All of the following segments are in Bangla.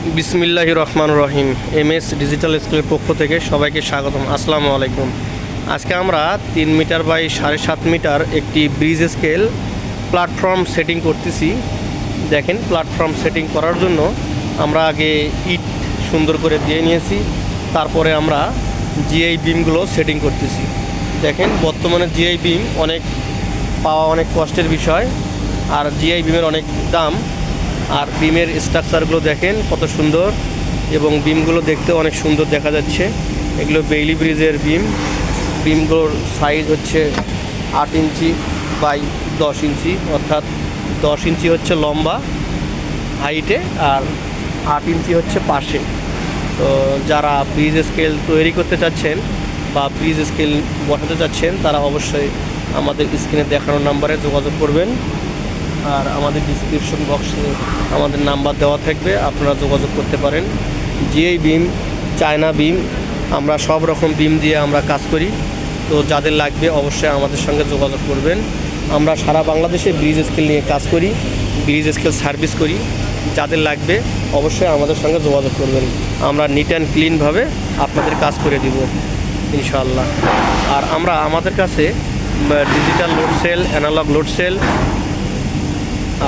বিসমিল্লাহির রহমানির রহিম। এমএস ডিজিটাল স্কুলের পক্ষ থেকে সবাইকে স্বাগতম। আসসালামু আলাইকুম। আজকে আমরা 3 মিটার বাই 7.5 মিটার একটি ব্রিজ স্কেল প্ল্যাটফর্ম সেটিং করতেছি। দেখেন, প্ল্যাটফর্ম সেটিং করার জন্য আমরা আগে ইট সুন্দর করে দিয়ে নিয়েছি, তারপরে আমরা জিআই বিমগুলো সেটিং করতেছি। দেখেন, বর্তমানে জিআই বিম পাওয়া অনেক কষ্টের বিষয়, আর জিআই বিমের অনেক দাম। আর বিমের স্ট্রাকচারগুলো দেখেন কত সুন্দর, এবং বিমগুলো দেখতে অনেক সুন্দর দেখা যাচ্ছে। এগুলো বেইলি ব্রিজের বিমগুলোর সাইজ হচ্ছে 8 ইঞ্চি বাই 10 ইঞ্চি, অর্থাৎ 10 ইঞ্চি হচ্ছে লম্বা হাইটে আর 8 ইঞ্চি হচ্ছে পাশে। তো যারা ব্রিজ স্কেল তৈরি করতে চাচ্ছেন বা ব্রিজ স্কেল বসাতে চাচ্ছেন, তারা অবশ্যই আমাদের স্ক্রিনে দেখানো নাম্বারে যোগাযোগ করবেন। আর আমাদের ডিসক্রিপশন বক্সে আমাদের নাম্বার দেওয়া থাকবে, আপনারা যোগাযোগ করতে পারেন। জিআই বিম, চায়না বিম, আমরা সব রকম বিম দিয়ে আমরা কাজ করি। তো যাদের লাগবে অবশ্যই আমাদের সঙ্গে যোগাযোগ করবেন। আমরা সারা বাংলাদেশে ব্রিজ স্কেল নিয়ে কাজ করি, ব্রিজ স্কেল সার্ভিস করি। যাদের লাগবে অবশ্যই আমাদের সঙ্গে যোগাযোগ করবেন। আমরা নিট অ্যান্ড ক্লিনভাবে আপনাদের কাজ করে দিব ইনশাআল্লাহ। আর আমাদের কাছে digital load cell, analog load cell,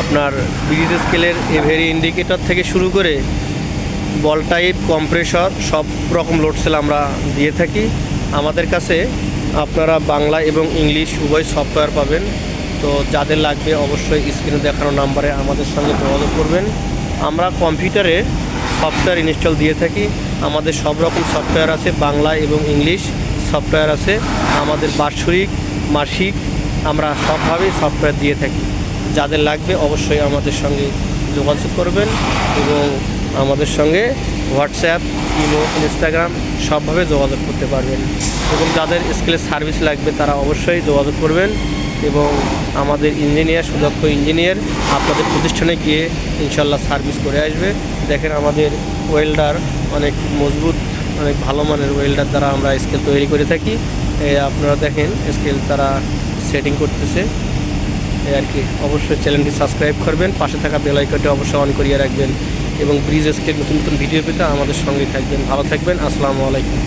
আপনার ব্রিজ স্কেলের এভারি ইন্ডিকেটর থেকে শুরু করে বল টাইপ, কম্প্রেসর, সব রকম লোড সেল আমরা দিয়ে থাকি। আমাদের কাছে আপনারা বাংলা এবং ইংলিশ উভয় সফটওয়্যার পাবেন। তো যাদের লাগবে অবশ্যই স্ক্রিনে দেখানো নাম্বারে আমাদের সঙ্গে যোগাযোগ করবেন। আমরা কম্পিউটারে সফটওয়্যার ইনস্টল দিয়ে থাকি। আমাদের সব রকম সফটওয়্যার আছে, বাংলা এবং ইংলিশ সফটওয়্যার আছে। আমাদের বাৎসরিক, মাসিক, আমরা সবভাবেই সফটওয়্যার দিয়ে থাকি। যাদের লাগবে অবশ্যই আমাদের সঙ্গে যোগাযোগ করবেন, এবং আমাদের সঙ্গে হোয়াটসঅ্যাপ, ইমো, ইনস্টাগ্রাম সবভাবে যোগাযোগ করতে পারবেন। এবং যাদের স্কেলের সার্ভিস লাগবে তারা অবশ্যই যোগাযোগ করবেন, এবং আমাদের ইঞ্জিনিয়ার, সুদক্ষ ইঞ্জিনিয়ার আপনাদের প্রতিষ্ঠানে গিয়ে ইনশাল্লাহ সার্ভিস করে আসবে। দেখেন, আমাদের ওয়েল্ডার অনেক মজবুত, অনেক ভালো মানের ওয়েল্ডার দ্বারা আমরা স্কেল তৈরি করে থাকি। আপনারা দেখেন স্কেল তারা সেটিং করতেছে আর কি। অবশ্যই চ্যানেলটি সাবস্ক্রাইব করবেন, পাশে থাকা বেল আইকনটি অবশ্যই অন করিয়ে রাখবেন, এবং ব্রিজ স্কেল নতুন নতুন ভিডিও পেতে আমাদের সঙ্গেই থাকবেন। ভালো থাকবেন। আসসালামু আলাইকুম।